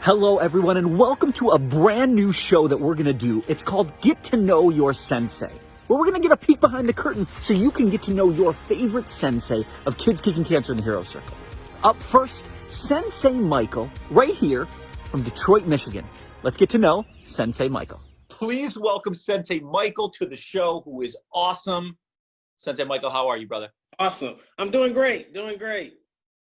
Hello everyone and welcome to a brand new show that we're gonna do. It's called Get to Know Your Sensei, where we're gonna get a peek behind the curtain so you can get to know your favorite sensei of Kids Kicking Cancer in the Hero Circle. Up first, Sensei Michael, right here from Detroit, Michigan. Let's get to know Sensei Michael. Please welcome Sensei Michael to the show, who is awesome. Sensei Michael, how are you, brother? Awesome. I'm doing great, doing great.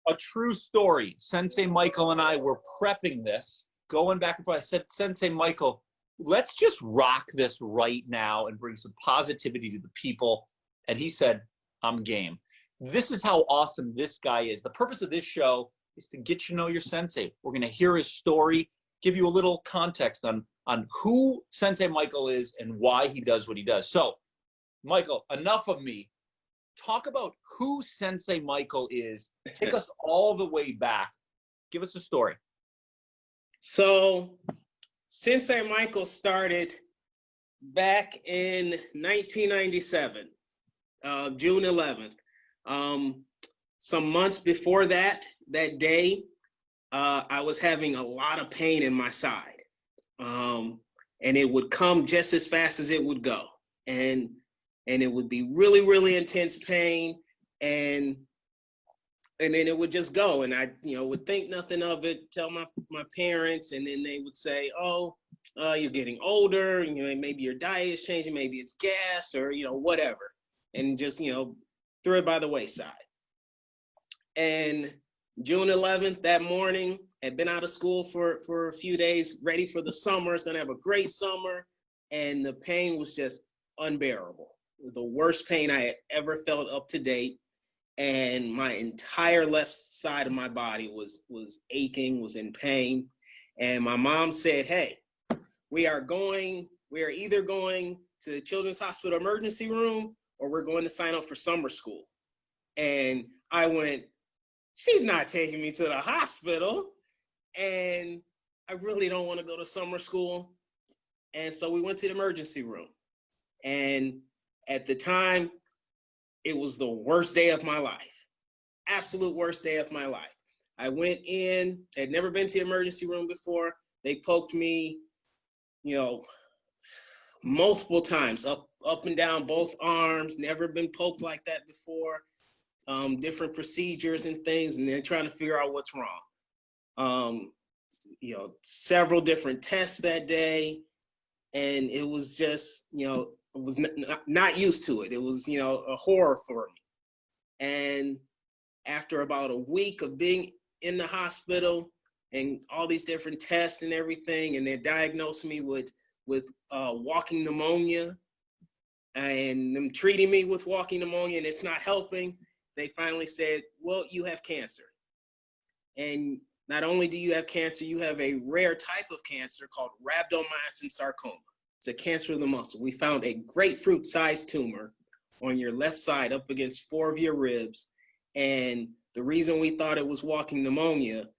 A true story. Sensei Michael and I were prepping this, going back and forth. I said, Sensei Michael, let's just rock this right now and bring some positivity to the people. And he said, I'm game. This is how awesome this guy is. The purpose of this show is to get you to know your sensei. We're going to hear his story, give you a little context on who Sensei Michael is and why he does what he does. So, Michael, enough of me. Talk about who Sensei Michael is. Take us all the way back. Give us a story. So, Sensei Michael started back in 1997, June 11th. Some months before that day, I was having a lot of pain in my side. And it would come just as fast as it would go. And it would be really, really intense pain, and then it would just go. And I, would think nothing of it, tell my parents, and then they would say, "Oh, you're getting older. Maybe your diet is changing. Maybe it's gas, or whatever," and just threw it by the wayside. And June 11th, that morning, had been out of school for a few days, ready for the summer. It's gonna have a great summer, and the pain was just unbearable. The worst pain I had ever felt up to date, and my entire left side of my body was aching, was in pain. And my mom said, "Hey, we are either going to the Children's Hospital emergency room, or we're going to sign up for summer school." And I went, "She's not taking me to the hospital, and I really don't want to go to summer school." And so we went to the emergency room. And at the time, it was the worst day of my life. Absolute worst day of my life. I went in, had never been to the emergency room before. They poked me, multiple times, up and down both arms, never been poked like that before. Different procedures and things, and they're trying to figure out what's wrong. Several different tests that day, and it was just, I was not used to it. It was, a horror for me. And after about a week of being in the hospital and all these different tests and everything, and they diagnosed me with walking pneumonia, and them treating me with walking pneumonia, and it's not helping, they finally said, "Well, you have cancer. And not only do you have cancer, you have a rare type of cancer called rhabdomyosin sarcoma. It's a cancer of the muscle. We found a grapefruit-sized tumor on your left side up against 4 of your ribs. And the reason we thought it was walking pneumonia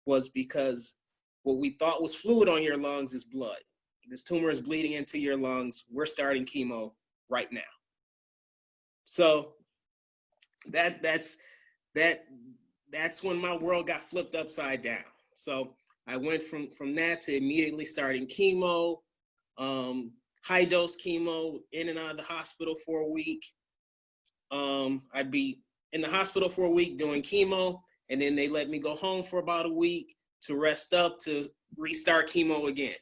was because what we thought was fluid on your lungs is blood. This tumor is bleeding into your lungs. We're starting chemo right now." So that's when my world got flipped upside down. So I went from that to immediately starting chemo. High dose chemo, in and out of the hospital for a week. I'd be in the hospital for a week doing chemo, and then they let me go home for about a week to rest up, to restart chemo again.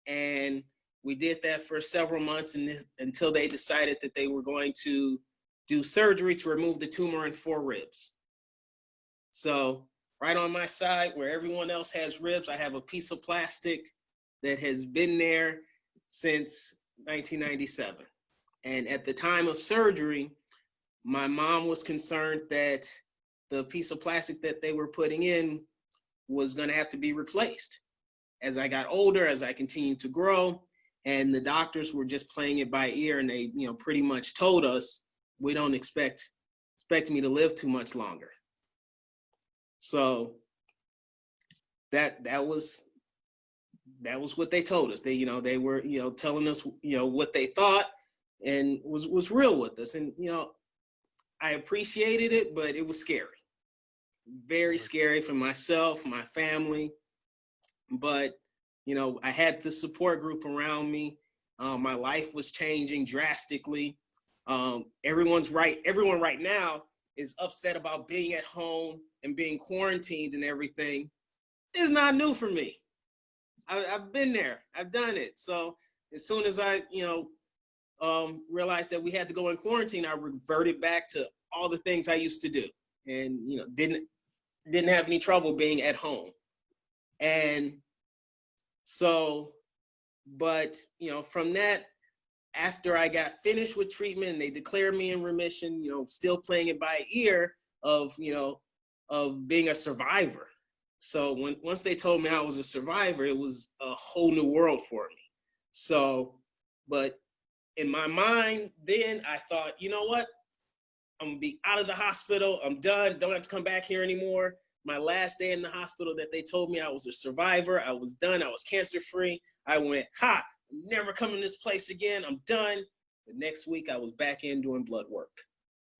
And we did that for several months, until they decided that they were going to do surgery to remove the tumor in 4 ribs. So right on my side, where everyone else has ribs, I have a piece of plastic that has been there since 1997. And at the time of surgery, my mom was concerned that the piece of plastic that they were putting in was going to have to be replaced. As I got older, as I continued to grow, and the doctors were just playing it by ear, and they, pretty much told us, "We don't expect me to live too much longer." So that was what they told us. They were, telling us, what they thought, and was real with us. And, I appreciated it, but it was scary. Very scary for myself, my family. but I had the support group around me. My life was changing drastically. Everyone right now is upset about being at home and being quarantined and everything. It's not new for me. I've been there. I've done it. So as soon as I, realized that we had to go in quarantine, I reverted back to all the things I used to do, and didn't have any trouble being at home. And so, but from that, after I got finished with treatment and they declared me in remission, still playing it by ear of being a survivor. So once they told me I was a survivor, it was a whole new world for me. So, but in my mind, then I thought, you know what? I'm gonna be out of the hospital. I'm done. Don't have to come back here anymore. My last day in the hospital that they told me I was a survivor, I was done. I was cancer-free. I went, I'm never coming to this place again. I'm done. The next week I was back in doing blood work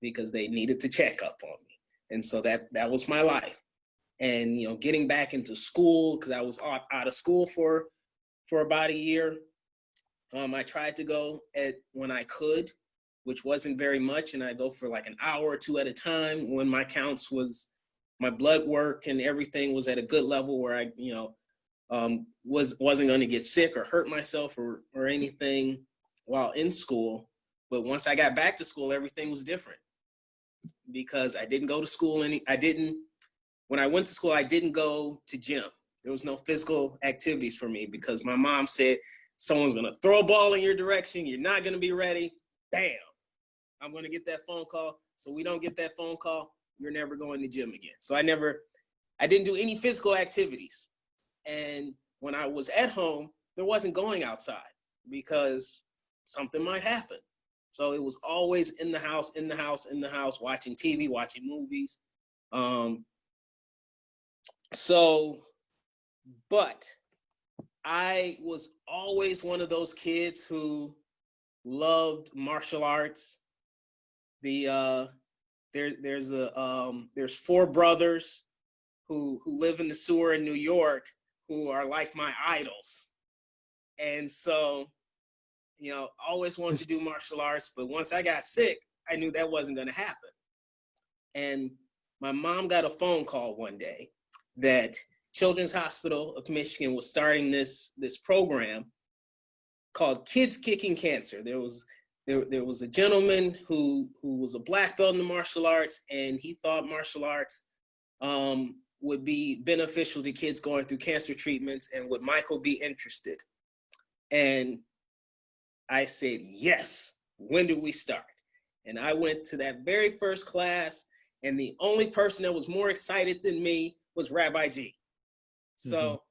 because they needed to check up on me. And so that was my life. And, getting back into school, because I was out of school for about a year. I tried to go when I could, which wasn't very much. And I go for like an hour or two at a time when my counts my blood work and everything was at a good level where I, wasn't going to get sick or hurt myself or anything while in school. But once I got back to school, everything was different because I didn't go to school. When I went to school, I didn't go to gym. There was no physical activities for me because my mom said, someone's going to throw a ball in your direction. You're not going to be ready. Bam. I'm going to get that phone call. So we don't get that phone call. You're never going to gym again. So I didn't do any physical activities. And when I was at home, there wasn't going outside because something might happen. So it was always in the house, watching TV, watching movies. But I was always one of those kids who loved martial arts. There's 4 brothers who live in the sewer in New York who are like my idols. And so, always wanted to do martial arts, but once I got sick, I knew that wasn't going to happen. And my mom got a phone call one day that Children's Hospital of Michigan was starting this program called Kids Kicking Cancer. There was a gentleman who was a black belt in the martial arts, and he thought martial arts would be beneficial to kids going through cancer treatments, and would Michael be interested? And I said, yes. When do we start? And I went to that very first class, and the only person that was more excited than me was Rabbi G. So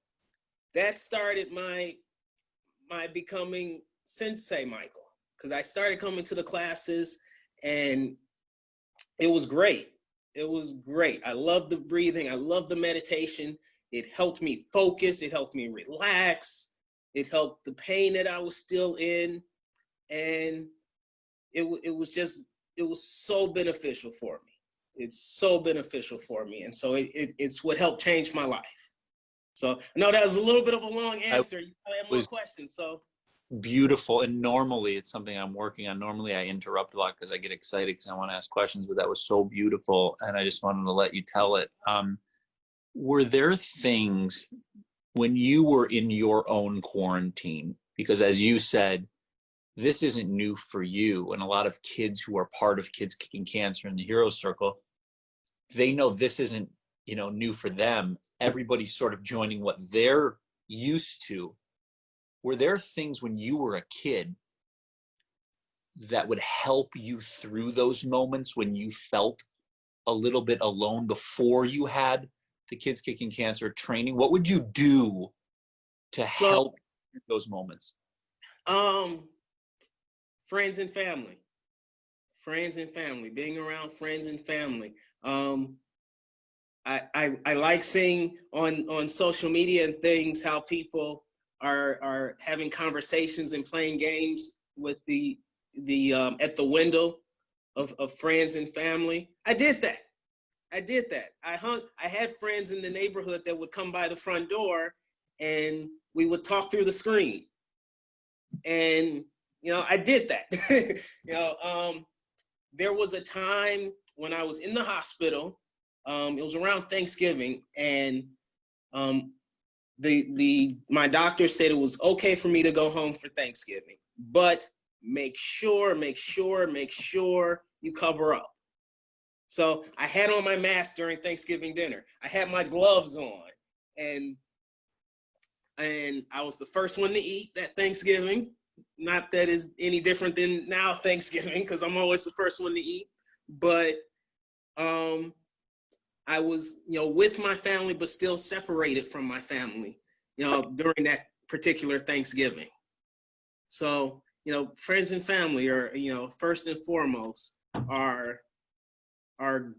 that started my becoming Sensei Michael, because I started coming to the classes, and it was great. It was great. I loved the breathing. I loved the meditation. It helped me focus. It helped me relax. It helped the pain that I was still in. And it was so beneficial for me. It's so beneficial for me. And so it's what helped change my life. So I know that was a little bit of a long answer. You probably have more questions. So beautiful. And normally it's something I'm working on. Normally I interrupt a lot because I get excited because I want to ask questions, but that was so beautiful. And I just wanted to let you tell it. Were there things when you were in your own quarantine, because as you said, this isn't new for you. And a lot of kids who are part of Kids Kicking Cancer in the Hero Circle, they know this isn't, new for them. Everybody's sort of joining what they're used to. Were there things when you were a kid that would help you through those moments when you felt a little bit alone before you had the Kids Kicking Cancer training? What would you do to help those moments? Friends and family, being around friends and family. I like seeing on social media and things how people are having conversations and playing games with the at the window of friends and family. I did that. I had friends in the neighborhood that would come by the front door, and we would talk through the screen. And, I did that. There was a time when I was in the hospital. It was around Thanksgiving, and my doctor said it was okay for me to go home for Thanksgiving, but make sure you cover up. So I had on my mask during Thanksgiving dinner. I had my gloves on, and I was the first one to eat that Thanksgiving. Not that is any different than now Thanksgiving, because I'm always the first one to eat. But I was, with my family, but still separated from my family, during that particular Thanksgiving. So, friends and family are, first and foremost, are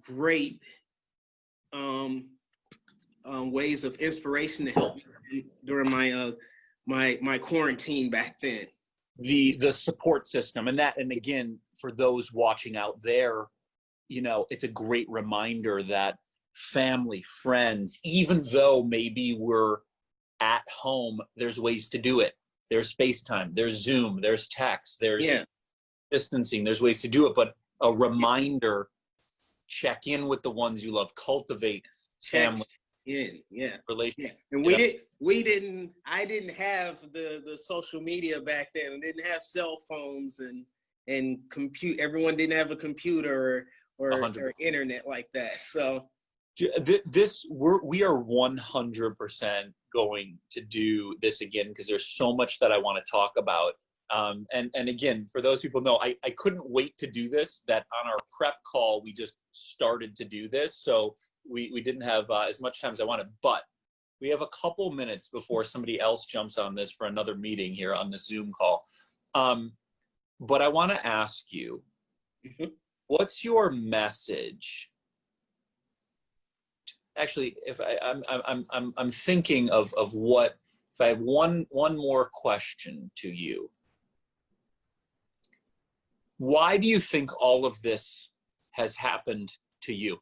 great ways of inspiration to help me during my quarantine back then. The support system, and again, for those watching out there, it's a great reminder that family, friends, even though maybe we're at home, there's ways to do it. There's FaceTime, there's Zoom, there's text, there's distancing, there's ways to do it. But a reminder, check in with the ones you love, cultivate family relationship. And I didn't have the social media back then. I didn't have cell phones and compute. Everyone didn't have a computer or internet like that. So we are 100% going to do this again, because there's so much that I want to talk about. And again, for those people know, I couldn't wait to do this. That on our prep call, we just started to do this. So we didn't have as much time as I wanted, but we have a couple minutes before somebody else jumps on this for another meeting here on the Zoom call. But I want to ask you, what's your message? Actually, if I'm thinking of what, if I have one more question to you. Why do you think all of this has happened to you?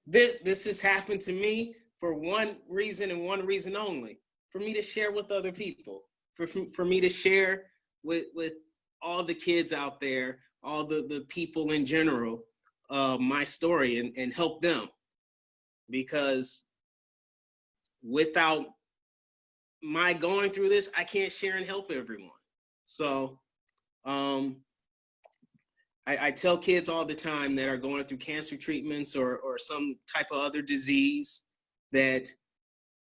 This has happened to me for one reason and one reason only: for me to share with other people, for me to share with all the kids out there, all the people in general, my story, and help them. Because without my going through this, I can't share and help everyone. So I tell kids all the time that are going through cancer treatments or some type of other disease that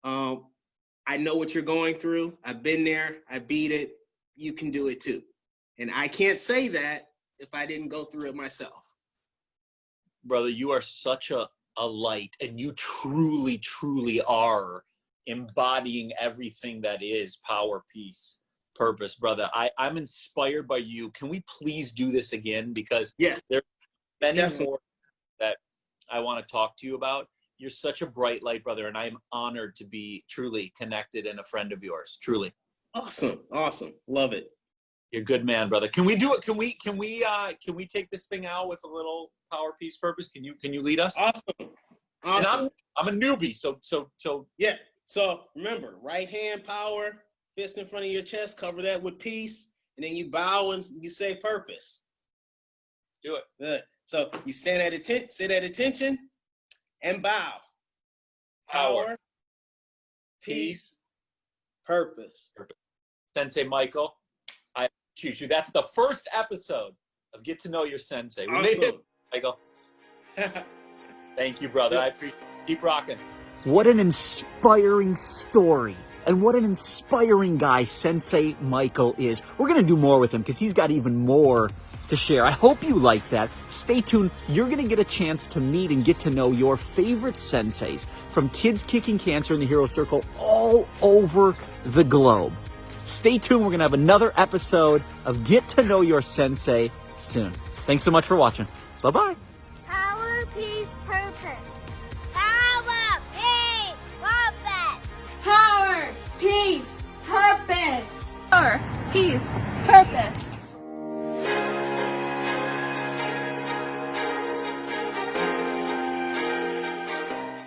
I know what you're going through. I've been there. I beat it. You can do it too. And I can't say that if I didn't go through it myself. Brother, you are such a light, and you truly, truly are embodying everything that is power, peace, purpose. Brother, I'm inspired by you. Can we please do this again? Because yes, there are many definitely more that I want to talk to you about. You're such a bright light, brother, and I am honored to be truly connected and a friend of yours. Truly. Awesome. Love it. You're a good man, brother. Can we do it? Can we take this thing out with a little power, peace, purpose? Can you lead us? Awesome. And I'm a newbie, so yeah. So remember, right hand power, fist in front of your chest, cover that with peace, and then you bow and you say purpose. Do it. Good. So you stand at attention, sit at attention, and bow. Power, peace, purpose. Sensei Michael, I appreciate you. That's the first episode of Get to Know Your Sensei. We made it, Michael. Thank you, brother. I appreciate it. Keep rocking. What an inspiring story. And what an inspiring guy Sensei Michael is. We're going to do more with him because he's got even more to share. I hope you like that. Stay tuned. You're going to get a chance to meet and get to know your favorite senseis, from kids kicking cancer in the Hero Circle all over the globe. Stay tuned. We're going to have another episode of Get to Know Your Sensei soon. Thanks so much for watching. Bye-bye. Power, peace, purpose. Power, peace, purpose. Power, peace, purpose. Power, peace, purpose.